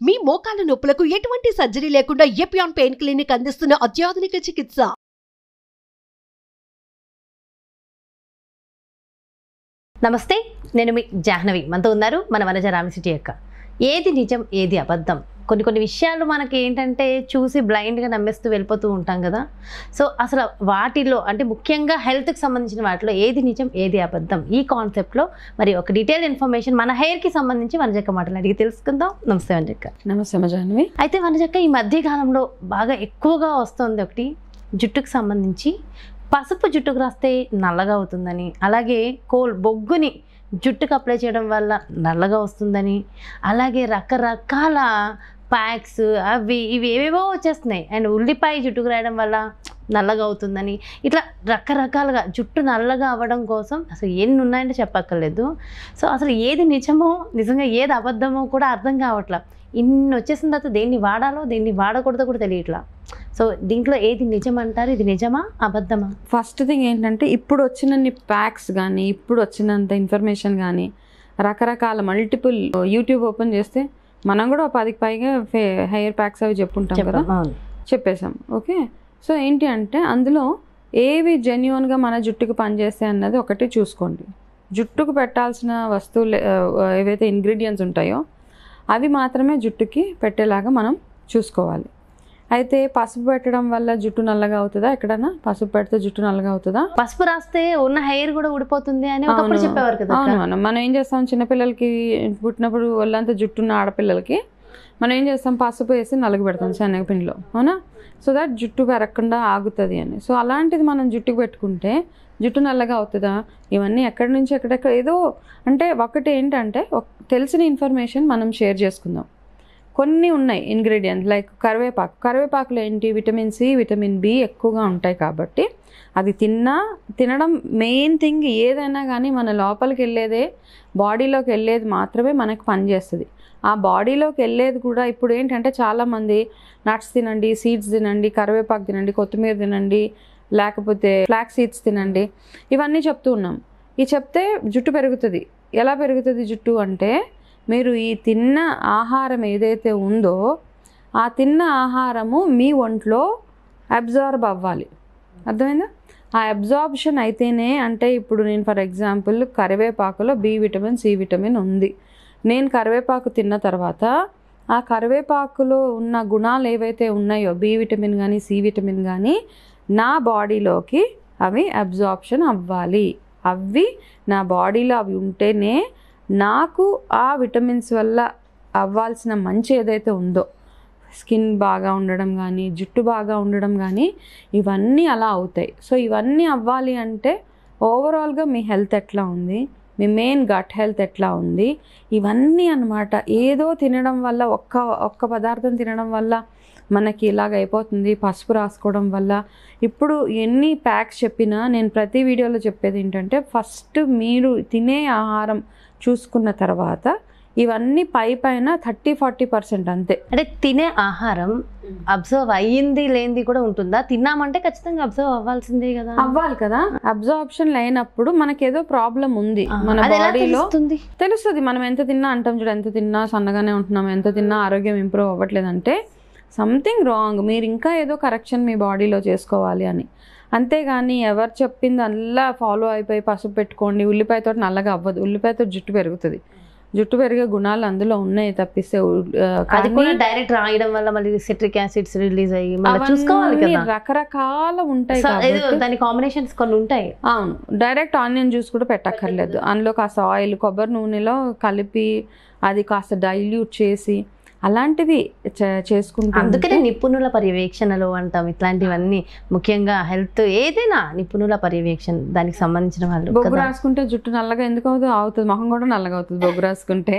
మీ మోకాల నొప్పులకు ఎటువంటి సర్జరీ లేకుండా ఎపియాన్ పెయిన్ క్లినిక్ అందిస్తున్న అత్యాధునిక చికిత్స. నమస్తే, నేను మీ జాహ్నవి. మనతో ఉన్నారు మన వనజ రామిసిటీ అక్క. ఏది నిజం, ఏది అబద్ధం, కొన్ని విషయాలు మనకి ఏంటంటే చూసి బ్లైండ్గా నమ్మేస్తూ వెళ్ళిపోతూ ఉంటాం కదా. సో అసలు వాటిలో అంటే ముఖ్యంగా హెల్త్కి సంబంధించిన వాటిలో ఏది నిజం, ఏది అబద్ధం, ఈ కాన్సెప్ట్లో మరి ఒక డీటెయిల్ ఇన్ఫర్మేషన్ మన హెయిర్కి సంబంధించి వనజక్క మాటలు అడిగి తెలుసుకుందాం. నమస్తే వనజక్క. నమస్తే జాహ్నవి. అయితే వనజక్క, ఈ మధ్యకాలంలో బాగా ఎక్కువగా వస్తుంది ఒకటి, జుట్టుకు సంబంధించి పసుపు జుట్టుకు రాస్తే నల్లగా అవుతుందని, అలాగే బొగ్గుని జుట్టుకు అప్లై చేయడం వల్ల నల్లగా వస్తుందని, అలాగే రకరకాల ప్యాక్స్ అవి ఇవి ఏవేవో వచ్చేస్తున్నాయి. అండ్ ఉల్లిపాయ జుట్టుకు రాయడం వల్ల నల్లగా అవుతుందని, ఇట్లా రకరకాలుగా జుట్టు నల్లగా అవ్వడం కోసం అసలు ఎన్ని ఉన్నాయంటే చెప్పక్కర్లేదు. సో అసలు ఏది నిజమో, నిజంగా ఏది అబద్ధమో కూడా అర్థం కావట్లా. ఇన్ని వచ్చేసిన తర్వాత దేన్ని వాడాలో దేన్ని వాడకూడదో కూడా తెలియట్లా. సో దీంట్లో ఏది నిజం అంటారు, ఇది నిజమా అబద్ధమా? ఫస్ట్ థింగ్ ఏంటంటే, ఇప్పుడు వచ్చినన్ని ప్యాక్స్ కానీ, ఇప్పుడు వచ్చినంత ఇన్ఫర్మేషన్ కానీ, రకరకాల మల్టిపుల్ యూట్యూబ్ ఓపెన్ చేస్తే మనం కూడా 10కి పైగా హెయిర్ ప్యాక్స్ అవి చెప్పుంటాం కదా, చెప్పేసాం. ఓకే, సో ఏంటి అంటే అందులో ఏవి జెన్యున్గా మన జుట్టుకు పనిచేస్తాయి అన్నది ఒకటి చూసుకోండి. జుట్టుకు పెట్టాల్సిన వస్తువులు ఏవైతే ఇంగ్రీడియంట్స్ ఉంటాయో అవి మాత్రమే జుట్టుకి పెట్టేలాగా మనం చూసుకోవాలి. అయితే పసుపు పెట్టడం వల్ల జుట్టు నల్లగా అవుతుందా? ఎక్కడన్నా పసుపు పెడితే జుట్టు నల్లగా అవుతుందా? పసుపు రాస్తే ఉన్న హెయిర్ కూడా ఊడిపోతుంది అని ఒకప్పుడు చెప్పేవారు కదా. అవును, మనం ఏం చేస్తాం, చిన్నపిల్లలకి పుట్టినప్పుడు ఒళ్ళంతా జుట్టున్న ఆడపిల్లలకి మనం ఏం చేస్తాం, పసుపు వేసి నలుగు పెడతాం శనగపిండిలో, అవునా? సో దట్ జుట్టు పెరగకుండా ఆగుతుంది అని. సో అలాంటిది మనం జుట్టుకు పెట్టుకుంటే జుట్టు నల్లగా అవుతుందా? ఇవన్నీ ఎక్కడి నుంచి ఎక్కడెక్కడ ఏదో అంటే, ఒకటి ఏంటంటే తెలిసిన ఇన్ఫర్మేషన్ మనం షేర్ చేసుకుందాం. కొన్ని ఉన్నాయి ఇంగ్రీడియంట్స్, లైక్ కరివేపాకులో ఏంటి, విటమిన్ సి, విటమిన్ బి ఎక్కువగా ఉంటాయి కాబట్టి అది తినడం మెయిన్ థింగ్. ఏదైనా కానీ మన లోపలికి వెళ్ళేదే, బాడీలోకి వెళ్ళేది మాత్రమే మనకు పనిచేస్తుంది. ఆ బాడీలోకి వెళ్ళేది కూడా ఇప్పుడు ఏంటంటే చాలామంది నట్స్ తినండి, సీడ్స్ తినండి, కరివేపాకు తినండి, కొత్తిమీర తినండి, లేకపోతే ఫ్లాక్ సీడ్స్ తినండి, ఇవన్నీ చెప్తూ ఉన్నాం. ఈ చెప్తే జుట్టు పెరుగుతుంది. ఎలా పెరుగుతుంది జుట్టు అంటే, మీరు ఈ తిన్న ఆహారం ఏదైతే ఉందో ఆ తిన్న ఆహారము మీ ఒంట్లో అబ్జార్బ్ అవ్వాలి. అర్థమైందా? ఆ అబ్జార్ప్షన్ అయితేనే, అంటే ఇప్పుడు నేను ఫర్ ఎగ్జాంపుల్ కరివేపాకులో బి విటమిన్, సి విటమిన్ ఉంది. నేను కరివేపాకు తిన్న తర్వాత ఆ కరివేపాకులో ఉన్న గుణాలు ఏవైతే ఉన్నాయో, బి విటమిన్ కానీ సి విటమిన్ కానీ, నా బాడీలోకి అవి అబ్జార్ప్షన్ అవ్వాలి. అవి నా బాడీలో అవి ఉంటేనే నాకు ఆ విటమిన్స్ వల్ల అవ్వాల్సిన మంచి ఏదైతే ఉందో, స్కిన్ బాగా ఉండడం కానీ, జుట్టు బాగా ఉండడం కానీ, ఇవన్నీ అలా అవుతాయి. సో ఇవన్నీ అవ్వాలి అంటే ఓవరాల్గా మీ హెల్త్ ఎట్లా ఉంది, మీ మెయిన్ గట్ హెల్త్ ఎట్లా ఉంది, ఇవన్నీ అన్నమాట. ఏదో తినడం వల్ల, ఒక్క పదార్థం తినడం వల్ల మనకి ఇలాగ అయిపోతుంది, పసుపు రాసుకోవడం వల్ల. ఇప్పుడు ఎన్ని ప్యాక్స్ చెప్పినా నేను ప్రతి వీడియోలో చెప్పేది ఏంటంటే, ఫస్ట్ మీరు తినే ఆహారం చూసుకున్న తర్వాత ఇవన్నీ పైన 30-40% అంతే. అంటే తినే ఆహారం అబ్జర్వ్ అయ్యింది లేనిది కూడా ఉంటుందా? తిన్నామంటే ఖచ్చితంగా అబ్జర్వ్ అవ్వాల్సిందే కదా. అవ్వాలి కదా. అబ్జార్ప్షన్ లేనప్పుడు మనకేదో ప్రాబ్లం ఉంది మన బాడీలో తెలుస్తుంది. మనం ఎంత తిన్నా అంటాం చూడు, ఎంత తిన్నా సన్నగానే ఉంటున్నాం, ఎంత తిన్నా ఆరోగ్యం ఇంప్రూవ్ అవ్వట్లేదంటే సంథింగ్ రాంగ్. మీరు ఇంకా ఏదో కరెక్షన్ మీ బాడీలో చేసుకోవాలి అని. అంతేగాని ఎవరు చెప్పింది అలా ఫాలో అయిపోయి పసుపు పెట్టుకోండి, ఉల్లిపాయతో నల్లగా అవ్వదు. ఉల్లిపాయతో జుట్టు పెరుగుతుంది. జుట్టు పెరిగే గుణాలు అందులో ఉన్నాయి తప్పిస్తే డైరెక్ట్ రాయడం వల్ల మళ్ళీ సిట్రిక్ యాసిడ్స్ రిలీజ్ అయ్యి చూసుకోవాలి కదా, రకరకాల ఉంటాయి. దాని కాంబినేషన్స్ కొన్ని ఉంటాయి. అవును, డైరెక్ట్ ఆనియన్ జ్యూస్ కూడా పెట్టక్కర్లేదు. అందులో కాస్త ఆయిల్, కొబ్బరి నూనెలో కలిపి అది కాస్త డైల్యూట్ చేసి అలాంటివి చేసుకుంటాం. అందుకనే నిపుణుల పర్యవేక్షణలు అంటాం. ఇట్లాంటివన్నీ ముఖ్యంగా హెల్త్ ఏదైనా నిపుణుల పర్యవేక్షణ, దానికి సంబంధించిన వాళ్ళు. బొగ్గు రాసుకుంటే జుట్టు నల్లగా ఎందుకు అవుతుంది, మొహం కూడా నల్లగా అవుతుంది బొగ్గు రాసుకుంటే.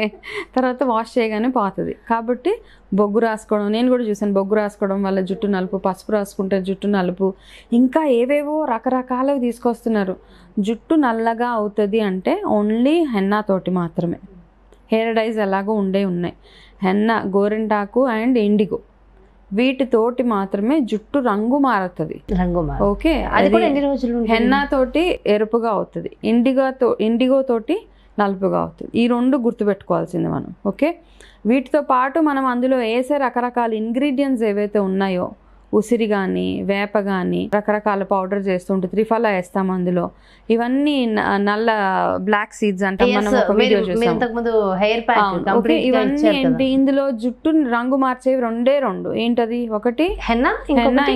తర్వాత వాష్ చేయగానే పోతుంది. కాబట్టి బొగ్గు రాసుకోవడం నేను కూడా చూసాను. బొగ్గు రాసుకోవడం వల్ల జుట్టు నలుపు, పసుపు రాసుకుంటే జుట్టు నలుపు, ఇంకా ఏవేవో రకరకాలవి తీసుకొస్తున్నారు. జుట్టు నల్లగా అవుతుంది అంటే ఓన్లీ హెన్నా తోటి మాత్రమే. హెయిర్ డైస్ ఎలాగో ఉన్నాయి, హెన్నా, గోరింటాకు అండ్ ఇండిగో, వీటితోటి మాత్రమే జుట్టు రంగు మారుతుంది. ఓకే, అది కూడా ఎన్ని రోజులు? హెన్నా తోటి ఎరుపుగా అవుతుంది, ఇండిగో తోటి నలుపుగా అవుతుంది. ఈ రెండు గుర్తుపెట్టుకోవాల్సింది మనం. ఓకే, వీటితో పాటు మనం అందులో వేసే రకరకాల ఇంగ్రీడియంట్స్ ఏవైతే ఉన్నాయో, ఉసిరి కానీ, వేప కానీ, రకరకాల పౌడర్ చేస్తుంటే త్రిఫలా వేస్తాం అందులో. ఇవన్నీ నల్ల బ్లాక్ సీడ్స్ అంటే మనం ఒక వీడియో చూసాం. ఇవన్నీ ఏంటి, ఇందులో జుట్టు రంగు మార్చేవి రెండే రెండు. ఏంటది? ఒకటి హెన్నా,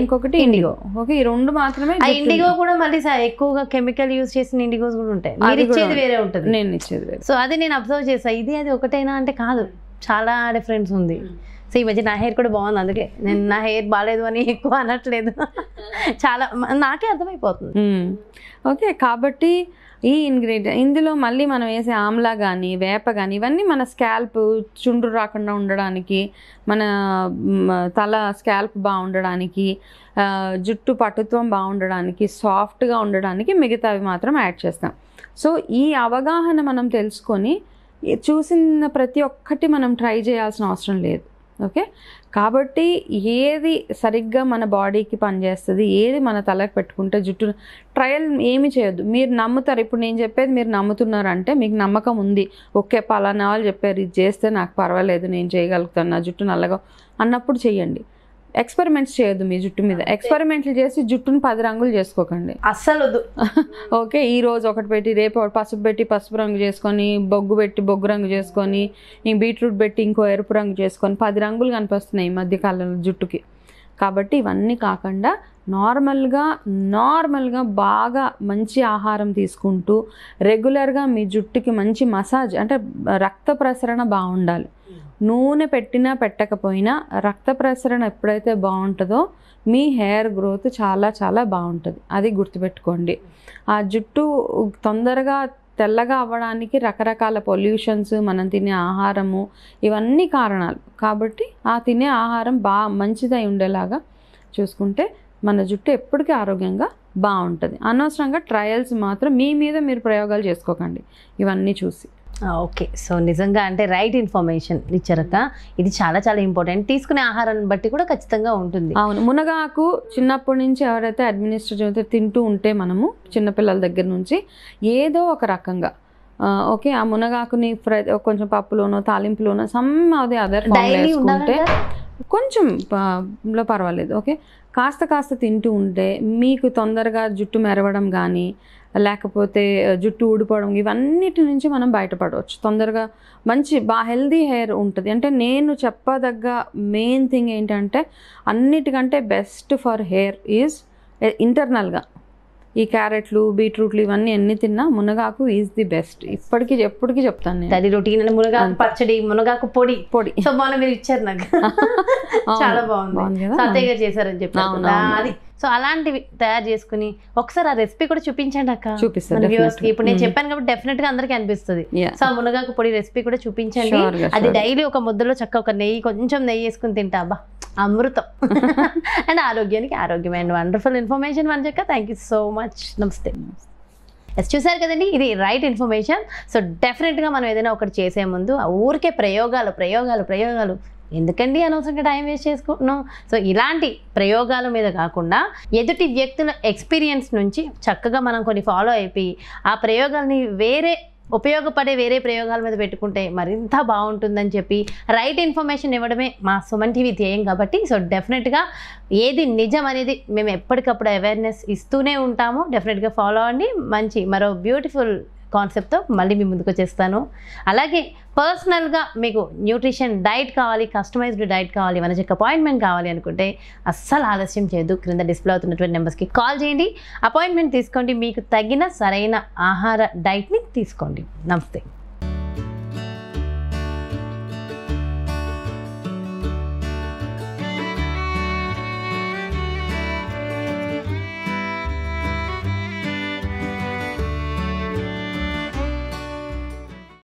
ఇంకొకటి ఇండిగో. ఓకే, ఈ రెండు మాత్రమే. ఇండిగో కూడా మళ్ళీ ఎక్కువగా కెమికల్ యూజ్ చేసిన ఇండిగోస్ కూడా ఉంటాయి. వేరే ఉంటుంది, నేను ఇచ్చేది వేరే. సో అది నేను అబ్జర్వ్ చేసాను. ఇది అది ఒకటైనా అంటే కాదు, చాలా డిఫరెన్స్ ఉంది. సో ఈ మధ్య నా హెయిర్ కూడా బాగుంది, అందుకే నేను నా హెయిర్ బాగాలేదు అని ఎక్కువ అనట్లేదు, చాలా నాకే అర్థమైపోతుంది. ఓకే, కాబట్టి ఈ ఇంగ్రీడియంట్ ఇందులో మళ్ళీ మనం వేసే ఆమ్లా కానీ, వేప కానీ, ఇవన్నీ మన స్కాల్ప్ చుండ్రు రాకుండా ఉండడానికి, మన తల స్కాల్ప్ బాగుండడానికి, జుట్టు పటుత్వం బాగుండడానికి, సాఫ్ట్గా ఉండడానికి మిగతావి మాత్రం యాడ్ చేస్తాం. సో ఈ అవగాహన మనం తెలుసుకొని చూసిన ప్రతి ఒక్కటి మనం ట్రై చేయాల్సిన అవసరం లేదు. ఓకే, కాబట్టి ఏది సరిగ్గా మన బాడీకి పనిచేస్తుంది, ఏది మన తలకు పెట్టుకుంటే జుట్టు ట్రయల్ ఏమి చేయొద్దు. మీరు నమ్ముతారు, ఇప్పుడు నేను చెప్పేది మీరు నమ్ముతున్నారంటే మీకు నమ్మకం ఉంది. ఓకే, పలానా వాళ్ళు చెప్పారు ఇది చేస్తే నాకు పర్వాలేదు, నేను చేయగలుగుతాను, నా జుట్టు నల్లగా అన్నప్పుడు చెయ్యండి. ఎక్స్పెరిమెంట్స్ చేయొద్దు మీ జుట్టు మీద. ఎక్స్పెరిమెంట్లు చేసి జుట్టును 10 రంగులు చేసుకోకండి అస్సలు వద్దు. ఓకే, ఈ రోజు ఒకటి పెట్టి రేపు పసుపు పెట్టి పసుపు రంగు చేసుకొని, బొగ్గు పెట్టి బొగ్గు రంగు చేసుకొని, ఈ బీట్రూట్ పెట్టి ఇంకో ఎరుపు రంగు చేసుకొని 10 రంగులు కనిపిస్తున్నాయి ఈ మధ్యకాలంలో జుట్టుకి. కాబట్టి ఇవన్నీ కాకుండా నార్మల్గా బాగా మంచి ఆహారం తీసుకుంటూ రెగ్యులర్గా మీ జుట్టుకి మంచి మసాజ్, అంటే రక్త ప్రసరణ బాగుండాలి. నూనె పెట్టినా పెట్టకపోయినా రక్త ప్రసరణ ఎప్పుడైతే బాగుంటుందో మీ హెయిర్ గ్రోత్ చాలా చాలా బాగుంటుంది. అది గుర్తుపెట్టుకోండి. ఆ జుట్టు తొందరగా తెల్లగా అవ్వడానికి రకరకాల పొల్యూషన్స్, మనం తినే ఆహారము, ఇవన్నీ కారణాలు. కాబట్టి ఆ తినే ఆహారం మంచిదై ఉండేలాగా చూసుకుంటే మన జుట్టు ఎప్పటికీ ఆరోగ్యంగా బాగుంటుంది. అనవసరంగా ట్రయల్స్ మాత్రం మీ మీద మీరు ప్రయోగాలు చేసుకోకండి ఇవన్నీ చూసి. ఓకే, సో నిజంగా అంటే రైట్ ఇన్ఫర్మేషన్ ఇచ్చారక. ఇది చాలా చాలా ఇంపార్టెంట్. తీసుకునే ఆహారాన్ని బట్టి కూడా ఖచ్చితంగా ఉంటుంది. అవును, మునగాకు చిన్నప్పటి నుంచి ఎవరైతే అడ్మినిస్ట్రేటివ్ తింటూ ఉంటే మనము చిన్నపిల్లల దగ్గర నుంచి ఏదో ఒక రకంగా ఓకే, ఆ మునగాకుని కొంచెం పప్పులోనో తాలింపులోనో సమ్ అదే అదర్ వేసుకుంటే కొంచెం పర్వాలేదు. ఓకే, కాస్త తింటూ ఉంటే మీకు తొందరగా జుట్టు మెరవడం కానీ, లేకపోతే జుట్టు ఊడిపోవడం, ఇవన్నిటి నుంచి మనం బయటపడవచ్చు. తొందరగా మంచి హెల్దీ హెయిర్ ఉంటుంది. అంటే నేను చెప్పదగ్గ మెయిన్ థింగ్ ఏంటంటే అన్నిటికంటే బెస్ట్ ఫర్ హెయిర్ ఈజ్ ఇంటర్నల్గా ఈ క్యారెట్లు, బీట్రూట్లు ఇవన్నీ ఎన్ని తిన్నా మునగాకు ఈజ్ ది బెస్ట్. ఎప్పటికీ చెప్తాను నేను. అది రొటీన్. మునగాకు పచ్చడి, మునగాకు పొడి. సో మనం మీరు ఇచ్చారు నాకు, చాలా బాగుంది కదా, సత్తయ్య గారు చేశారని చెప్పారు అది. సో అలాంటివి తయారు చేసుకుని ఒకసారి ఆ రెసిపీ కూడా చూపించండి అక్క, చూపిస్తాను. ఇప్పుడు నేను చెప్పాను కాబట్టి డెఫినెట్ గా అందరికీ అనిపిస్తుంది. సో ఆ మునగాకు పొడి రెసిపీ కూడా చూపించండి. అది డైలీ ఒక ముద్దలో చక్క ఒక కొంచెం నెయ్యి వేసుకుని తింటా, అబ్బా అమృతం. అండ్ ఆరోగ్యానికి ఆరోగ్యం. అండ్ వండర్ఫుల్ ఇన్ఫర్మేషన్ వంచక్క. Thank you so much. నమస్తే. చూసారు కదండి, ఇది రైట్ ఇన్ఫర్మేషన్. సో డెఫినెట్గా మనం ఏదైనా ఒకటి చేసే ముందు ఊరికే ప్రయోగాలు ఎందుకండి అనవసరంగా టైం వేస్ట్ చేసుకుంటున్నాం. సో ఇలాంటి ప్రయోగాల మీద కాకుండా ఎదుటి వ్యక్తుల ఎక్స్పీరియన్స్ నుంచి చక్కగా మనం కొన్ని ఫాలో అయిపోయి ఆ ప్రయోగాల్ని ఉపయోగపడే వేరే ప్రయోగాల మీద పెట్టుకుంటే మరింత బాగుంటుందని చెప్పి రైట్ ఇన్ఫర్మేషన్ ఇవ్వడమే మా సుమన్ టీవీ ధ్యేయం. కాబట్టి సో డెఫినెట్గా ఏది నిజం అనేది మేము ఎప్పటికప్పుడు అవేర్నెస్ ఇస్తూనే ఉంటాము. డెఫినెట్గా ఫాలో అవ్వండి. మంచి మరో బ్యూటిఫుల్ కాన్సెప్ట్తో మళ్ళీ మీ ముందుకు వచ్చేస్తాను. అలాగే పర్సనల్గా మీకు న్యూట్రిషన్ డైట్ కావాలి, కస్టమైజ్డ్ డైట్ కావాలి, మన చెక్ అపాయింట్మెంట్ కావాలి అనుకుంటే అస్సలు ఆలస్యం చేయొద్దు. క్రింద డిస్ప్లే అవుతున్నటువంటి నెంబర్స్కి కాల్ చేయండి, అపాయింట్మెంట్ తీసుకోండి, మీకు తగిన సరైన ఆహార డైట్ని తీసుకోండి. నమస్తే.